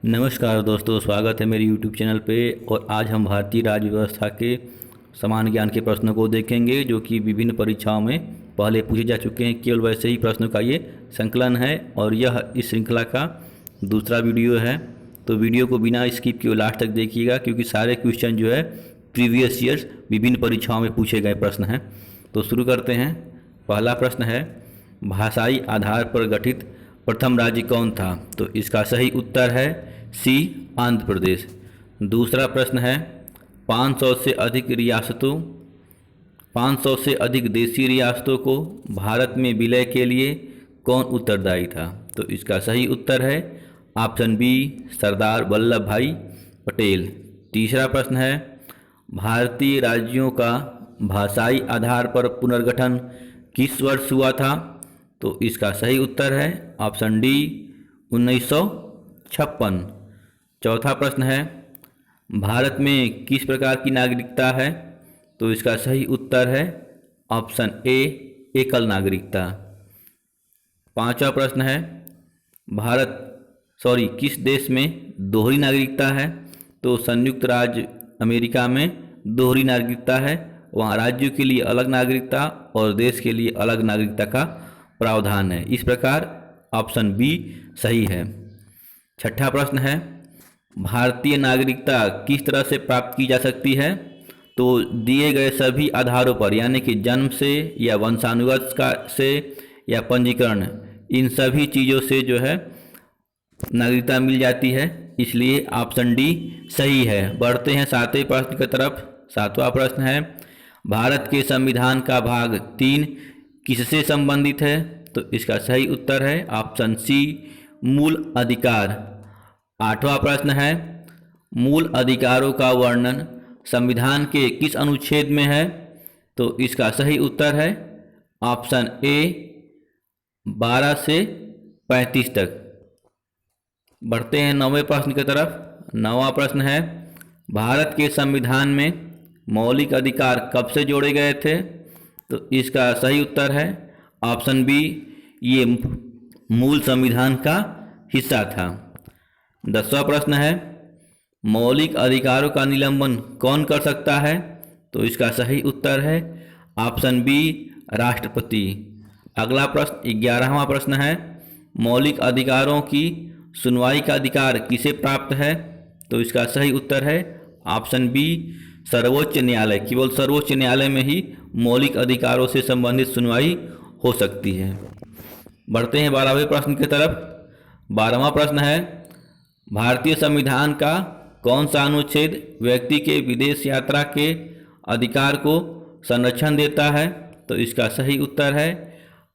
नमस्कार दोस्तों, स्वागत है मेरे YouTube चैनल पे। और आज हम भारतीय राज्य व्यवस्था के समान ज्ञान के प्रश्नों को देखेंगे जो कि विभिन्न परीक्षाओं में पहले पूछे जा चुके हैं। केवल वैसे ही प्रश्नों का ये संकलन है और यह इस श्रृंखला का दूसरा वीडियो है। तो वीडियो को बिना स्किप किए लास्ट तक देखिएगा, क्योंकि सारे क्वेश्चन जो है प्रीवियस ईयर्स विभिन्न परीक्षाओं में पूछे गए प्रश्न हैं। तो शुरू करते हैं। पहला प्रश्न है, भाषाई आधार पर गठित प्रथम राज्य कौन था? तो इसका सही उत्तर है सी, आंध्र प्रदेश। दूसरा प्रश्न है, 500 से अधिक देशी रियासतों को भारत में विलय के लिए कौन उत्तरदायी था? तो इसका सही उत्तर है ऑप्शन बी, सरदार वल्लभ भाई पटेल। तीसरा प्रश्न है, भारतीय राज्यों का भाषाई आधार पर पुनर्गठन किस वर्ष हुआ था? तो इसका सही उत्तर है ऑप्शन डी, 1956। चौथा प्रश्न है, भारत में किस प्रकार की नागरिकता है? तो इसका सही उत्तर है ऑप्शन ए, एकल नागरिकता। पांचवा प्रश्न है, किस देश में दोहरी नागरिकता है? तो संयुक्त राज्य अमेरिका में दोहरी नागरिकता है। वहाँ राज्यों के लिए अलग नागरिकता और देश के लिए अलग नागरिकता का प्रावधान है। इस प्रकार ऑप्शन बी सही है। छठा प्रश्न है, भारतीय नागरिकता किस तरह से प्राप्त की जा सकती है? तो दिए गए सभी आधारों पर, यानी कि जन्म से या वंशानुगत से या पंजीकरण, इन सभी चीज़ों से जो है नागरिकता मिल जाती है। इसलिए ऑप्शन डी सही है। बढ़ते हैं सातवें प्रश्न की तरफ। सातवां प्रश्न है, भारत के संविधान का भाग 3 किससे संबंधित है? तो इसका सही उत्तर है ऑप्शन सी, मूल अधिकार। आठवां प्रश्न है, मूल अधिकारों का वर्णन संविधान के किस अनुच्छेद में है? तो इसका सही उत्तर है ऑप्शन ए, 12 से 35 तक। बढ़ते हैं नौवें प्रश्न की तरफ। नौवां प्रश्न है, भारत के संविधान में मौलिक अधिकार कब से जोड़े गए थे? तो इसका सही उत्तर है ऑप्शन बी, ये मूल संविधान का हिस्सा था। 10वां प्रश्न है, मौलिक अधिकारों का निलंबन कौन कर सकता है? तो इसका सही उत्तर है ऑप्शन बी, राष्ट्रपति। अगला प्रश्न 11वां प्रश्न है, मौलिक अधिकारों की सुनवाई का अधिकार किसे प्राप्त है? तो इसका सही उत्तर है ऑप्शन बी, सर्वोच्च न्यायालय। केवल सर्वोच्च न्यायालय में ही मौलिक अधिकारों से संबंधित सुनवाई हो सकती है। बढ़ते हैं 12वें प्रश्न की तरफ। 12वां प्रश्न है, भारतीय संविधान का कौन सा अनुच्छेद व्यक्ति के विदेश यात्रा के अधिकार को संरक्षण देता है? तो इसका सही उत्तर है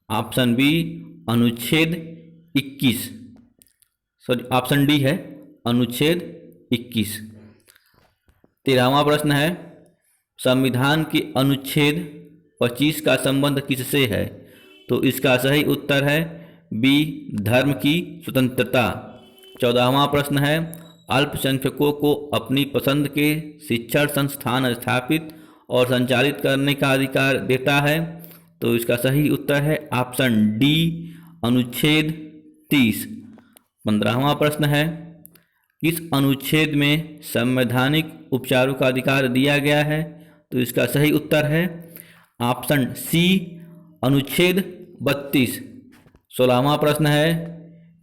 ऑप्शन बी, अनुच्छेद 21। ऑप्शन डी है अनुच्छेद 21। 13वां प्रश्न है, संविधान के अनुच्छेद 25 का संबंध किससे है? तो इसका सही उत्तर है बी, धर्म की स्वतंत्रता। 14वां प्रश्न है, अल्पसंख्यकों को अपनी पसंद के शिक्षण संस्थान स्थापित और संचालित करने का अधिकार देता है। तो इसका सही उत्तर है ऑप्शन डी, अनुच्छेद 30। 15वां प्रश्न है, किस अनुच्छेद में संवैधानिक उपचारों का अधिकार दिया गया है? तो इसका सही उत्तर है ऑप्शन सी, अनुच्छेद 32। 16वां प्रश्न है,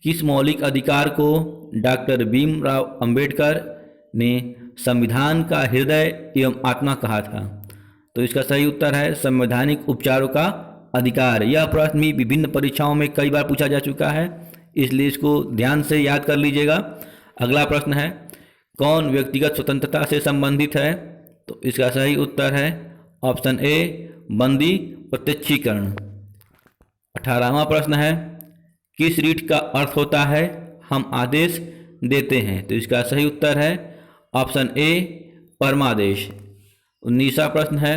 किस मौलिक अधिकार को डॉक्टर भीमराव अंबेडकर ने संविधान का हृदय एवं आत्मा कहा था? तो इसका सही उत्तर है संवैधानिक उपचारों का अधिकार। यह प्रश्न भी विभिन्न परीक्षाओं में कई बार पूछा जा चुका है, इसलिए इसको ध्यान से याद कर लीजिएगा। अगला प्रश्न है, कौन व्यक्तिगत स्वतंत्रता से संबंधित है? तो इसका सही उत्तर है ऑप्शन ए, बंदी प्रत्यक्षीकरण। 18वां प्रश्न है, किस रीट का अर्थ होता है हम आदेश देते हैं? तो इसका सही उत्तर है ऑप्शन ए, परमादेश। 19वां प्रश्न है,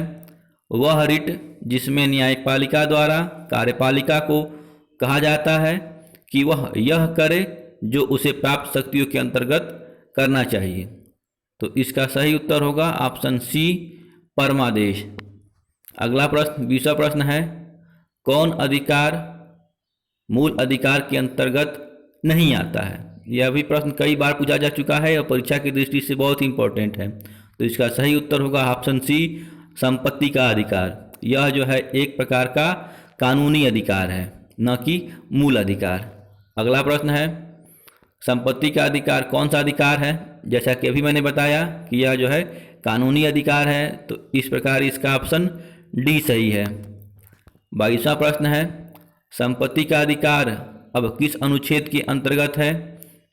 वह रीट जिसमें न्यायपालिका द्वारा कार्यपालिका को कहा जाता है कि वह यह करे जो उसे प्राप्त शक्तियों के अंतर्गत करना चाहिए। तो इसका सही उत्तर होगा ऑप्शन सी, परमादेश। अगला प्रश्न 20वां प्रश्न है, कौन अधिकार मूल अधिकार के अंतर्गत नहीं आता है? यह भी प्रश्न कई बार पूछा जा चुका है और परीक्षा की दृष्टि से बहुत ही इंपॉर्टेंट है। तो इसका सही उत्तर होगा ऑप्शन सी, संपत्ति का अधिकार। यह जो है एक प्रकार का कानूनी अधिकार है, न कि मूल अधिकार। अगला प्रश्न है, संपत्ति का अधिकार कौन सा अधिकार है? जैसा कि अभी मैंने बताया कि यह जो है कानूनी अधिकार है, तो इस प्रकार इसका ऑप्शन डी सही है। 22वां प्रश्न है, संपत्ति का अधिकार अब किस अनुच्छेद के अंतर्गत है?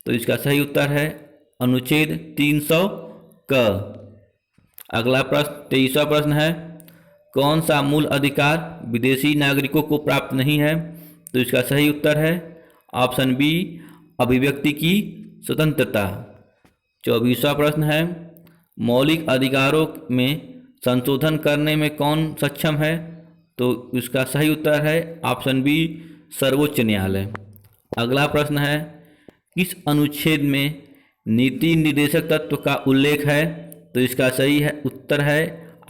तो इसका सही उत्तर है अनुच्छेद 300 क। अगला प्रश्न 23वां प्रश्न है, कौन सा मूल अधिकार विदेशी नागरिकों को प्राप्त नहीं है? तो इसका सही उत्तर है ऑप्शन बी, अभिव्यक्ति की स्वतंत्रता। 24वां प्रश्न है, मौलिक अधिकारों में संशोधन करने में कौन सक्षम है? तो इसका सही उत्तर है ऑप्शन बी, सर्वोच्च न्यायालय। अगला प्रश्न है, किस अनुच्छेद में नीति निर्देशक तत्व का उल्लेख है? तो इसका सही है उत्तर है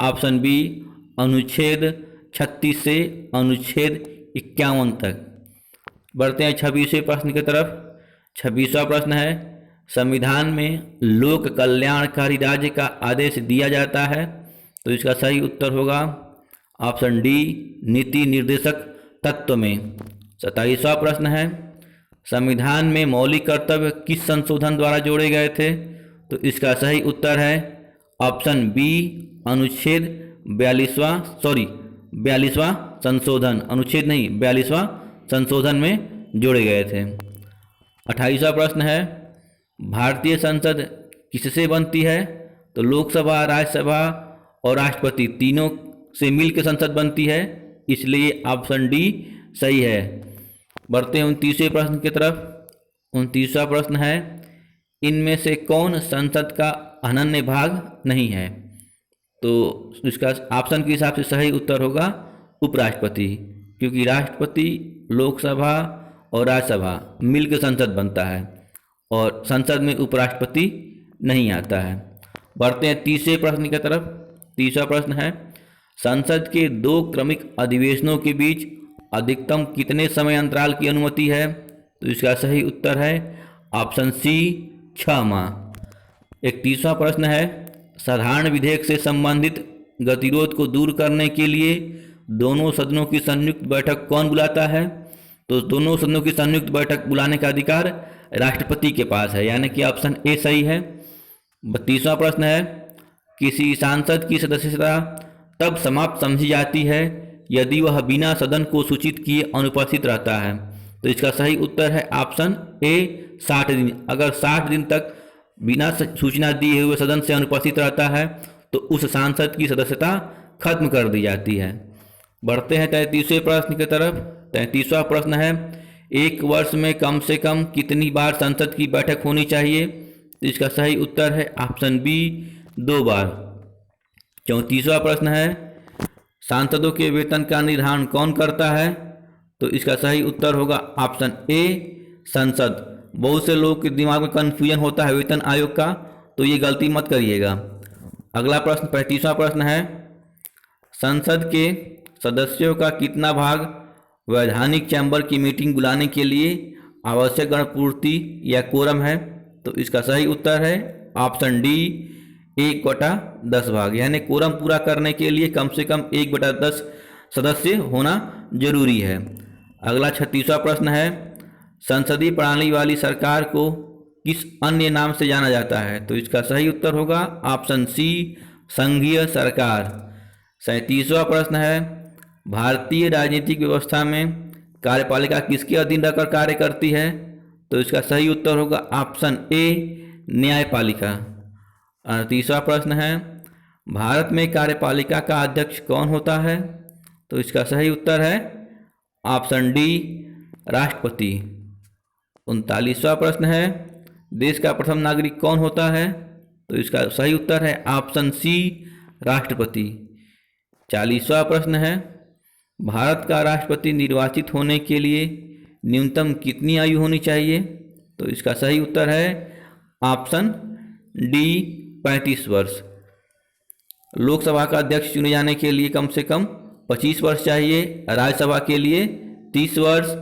ऑप्शन बी, अनुच्छेद 36 से अनुच्छेद 51 तक। बढ़ते हैं 26वें प्रश्न की तरफ। 26वां प्रश्न है, संविधान में लोक कल्याणकारी राज्य का आदेश दिया जाता है? तो इसका सही उत्तर होगा ऑप्शन डी, नीति निर्देशक तत्व में। 27वां प्रश्न है, संविधान में मौलिक कर्तव्य किस संशोधन द्वारा जोड़े गए थे? तो इसका सही उत्तर है ऑप्शन बी, अनुच्छेद 42वां संशोधन, अनुच्छेद नहीं 42वां संशोधन में जोड़े गए थे। 28वां प्रश्न है, भारतीय संसद किससे बनती है? तो लोकसभा, राज्यसभा और राष्ट्रपति तीनों से मिलकर संसद बनती है, इसलिए ऑप्शन डी सही है। बढ़ते हैं 29वें प्रश्न की तरफ। 29वां प्रश्न है, इनमें से कौन संसद का अनन्य भाग नहीं है? तो इसका ऑप्शन के हिसाब से सही उत्तर होगा उपराष्ट्रपति, क्योंकि राष्ट्रपति, लोकसभा और राज्यसभा मिलकर संसद बनता है और संसद में उपराष्ट्रपति नहीं आता है। बढ़ते हैं 30वें प्रश्न की तरफ। 30वां प्रश्न है, संसद के 2 क्रमिक अधिवेशनों के बीच अधिकतम कितने समय अंतराल की अनुमति है? तो इसका सही उत्तर है ऑप्शन सी, 6 माह। 31वां प्रश्न है, साधारण विधेयक से संबंधित गतिरोध को दूर करने के लिए दोनों सदनों की संयुक्त बैठक कौन बुलाता है? तो दोनों सदनों की संयुक्त बैठक बुलाने का अधिकार राष्ट्रपति के पास है, यानी कि ऑप्शन ए सही है। 32वां प्रश्न है, किसी सांसद की सदस्यता तब समाप्त समझी जाती है यदि वह बिना सदन को सूचित किए अनुपस्थित रहता है? तो इसका सही उत्तर है ऑप्शन ए, 60 दिन। अगर 60 दिन तक बिना सूचना दिए हुए सदन से अनुपस्थित रहता है तो उस सांसद की सदस्यता खत्म कर दी जाती है। बढ़ते हैं 33वें प्रश्न की तरफ। 33वां प्रश्न है, एक वर्ष में कम से कम कितनी बार संसद की बैठक होनी चाहिए? तो इसका सही उत्तर है ऑप्शन बी, 2 बार। 34वां प्रश्न है, सांसदों के वेतन का निर्धारण कौन करता है? तो इसका सही उत्तर होगा ऑप्शन ए, संसद। बहुत से लोगों के दिमाग में कन्फ्यूजन होता है वेतन आयोग का, तो ये गलती मत करिएगा। अगला प्रश्न 35वां प्रश्न है, संसद के सदस्यों का कितना भाग वैधानिक चैम्बर की मीटिंग बुलाने के लिए आवश्यक गणपूर्ति या कोरम है? तो इसका सही उत्तर है ऑप्शन डी, 1/10 भाग, यानी कोरम पूरा करने के लिए कम से कम 1/10 सदस्य होना जरूरी है। अगला 36वां प्रश्न है, संसदीय प्रणाली वाली सरकार को किस अन्य नाम से जाना जाता है? तो इसका सही उत्तर होगा ऑप्शन सी, संघीय सरकार। 37वां प्रश्न है, भारतीय राजनीतिक व्यवस्था में कार्यपालिका किसके अधीन रहकर कार्य करती है? तो इसका सही उत्तर होगा ऑप्शन ए, न्यायपालिका। 38वां प्रश्न है, भारत में कार्यपालिका का अध्यक्ष कौन होता है? तो इसका सही उत्तर है ऑप्शन डी, राष्ट्रपति। 39वां प्रश्न है, देश का प्रथम नागरिक कौन होता है? तो इसका सही उत्तर है ऑप्शन सी, राष्ट्रपति। 40वां प्रश्न है, भारत का राष्ट्रपति निर्वाचित होने के लिए न्यूनतम कितनी आयु होनी चाहिए? तो इसका सही उत्तर है ऑप्शन डी, 35 वर्ष। लोकसभा का अध्यक्ष चुने जाने के लिए कम से कम 25 वर्ष चाहिए, राज्यसभा के लिए 30 वर्ष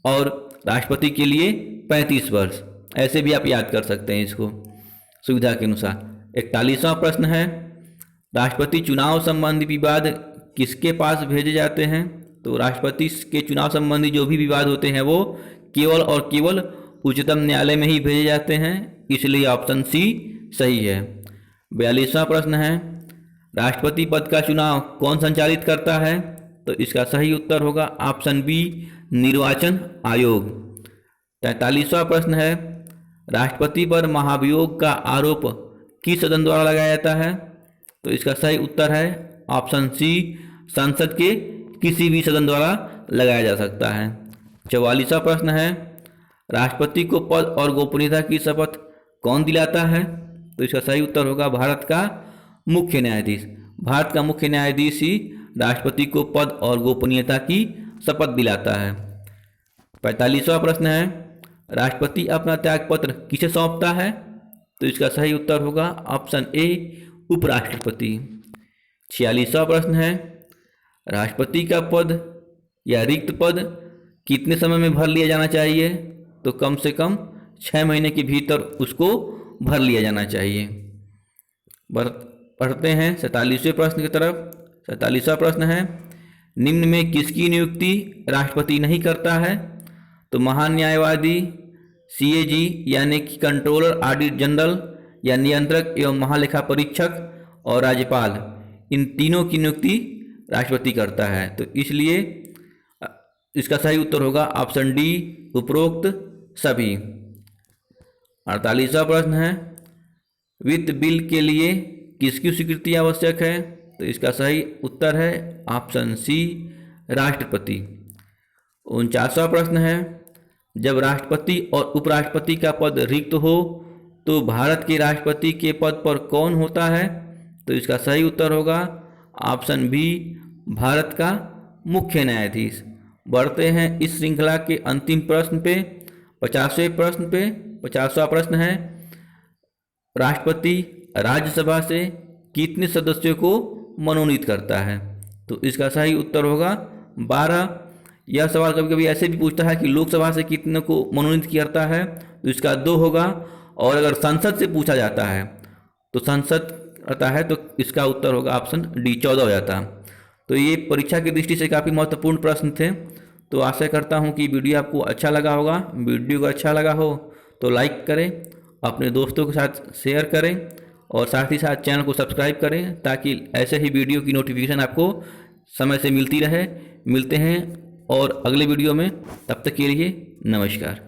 और राष्ट्रपति के लिए 35 वर्ष। ऐसे भी आप याद कर सकते हैं इसको सुविधा के अनुसार। 41वां प्रश्न है, राष्ट्रपति चुनाव संबंधी विवाद किसके पास भेजे जाते हैं? तो राष्ट्रपति के चुनाव संबंधी जो भी विवाद होते हैं वो केवल और केवल उच्चतम न्यायालय में ही भेजे जाते हैं, इसलिए ऑप्शन सी सही है। 42वां प्रश्न है, राष्ट्रपति पद का चुनाव कौन संचालित करता है? तो इसका सही उत्तर होगा ऑप्शन बी, निर्वाचन आयोग। 43वां प्रश्न है, राष्ट्रपति पर महाभियोग का आरोप किस सदन द्वारा लगाया जाता है? तो इसका सही उत्तर है ऑप्शन सी, संसद के किसी भी सदन द्वारा लगाया जा सकता है। 44वां प्रश्न है, राष्ट्रपति को पद और गोपनीयता की शपथ कौन दिलाता है? तो इसका सही उत्तर होगा भारत का मुख्य न्यायाधीश। भारत का मुख्य न्यायाधीश ही राष्ट्रपति को पद और गोपनीयता की शपथ दिलाता है। 45वां प्रश्न है, राष्ट्रपति अपना त्यागपत्र किसे सौंपता है? तो इसका सही उत्तर होगा ऑप्शन ए, उपराष्ट्रपति। 46वां प्रश्न है, राष्ट्रपति का पद या रिक्त पद कितने समय में भर लिया जाना चाहिए? तो कम से कम 6 महीने के भीतर उसको भर लिया जाना चाहिए। पढ़ते हैं 47वें प्रश्न की तरफ। 47वां प्रश्न है, निम्न में किसकी नियुक्ति राष्ट्रपति नहीं करता है? तो महान न्यायवादी, सीएजी यानी कि कंट्रोलर ऑडिट जनरल या नियंत्रक एवं महालेखा परीक्षक और राज्यपाल, इन तीनों की नियुक्ति राष्ट्रपति करता है। तो इसलिए इसका सही उत्तर होगा ऑप्शन डी, उपरोक्त सभी। 48वां प्रश्न है, वित्त बिल के लिए किसकी स्वीकृति आवश्यक है? तो इसका सही उत्तर है ऑप्शन सी, राष्ट्रपति। 49वां प्रश्न है, जब राष्ट्रपति और उपराष्ट्रपति का पद रिक्त हो तो भारत के राष्ट्रपति के पद पर कौन होता है? तो इसका सही उत्तर होगा ऑप्शन बी, भारत का मुख्य न्यायाधीश। बढ़ते हैं इस श्रृंखला के अंतिम प्रश्न पे, 50वें प्रश्न पे। 50वां प्रश्न है, राष्ट्रपति राज्यसभा से कितने सदस्यों को मनोनीत करता है? तो इसका सही उत्तर होगा 12। यह सवाल कभी कभी ऐसे भी पूछता है कि लोकसभा से कितने को मनोनीत करता है? तो इसका 2 होगा। और अगर संसद से पूछा जाता है तो संसद आता है तो इसका उत्तर होगा ऑप्शन डी, 14 हो जाता। तो ये परीक्षा की दृष्टि से काफ़ी महत्वपूर्ण प्रश्न थे। तो आशा करता हूँ कि वीडियो आपको अच्छा लगा होगा। वीडियो को अच्छा लगा हो तो लाइक करें, अपने दोस्तों के साथ शेयर करें और साथ ही साथ चैनल को सब्सक्राइब करें ताकि ऐसे ही वीडियो की नोटिफिकेशन आपको समय से मिलती रहे। मिलते हैं और अगले वीडियो में, तब तक के लिए नमस्कार।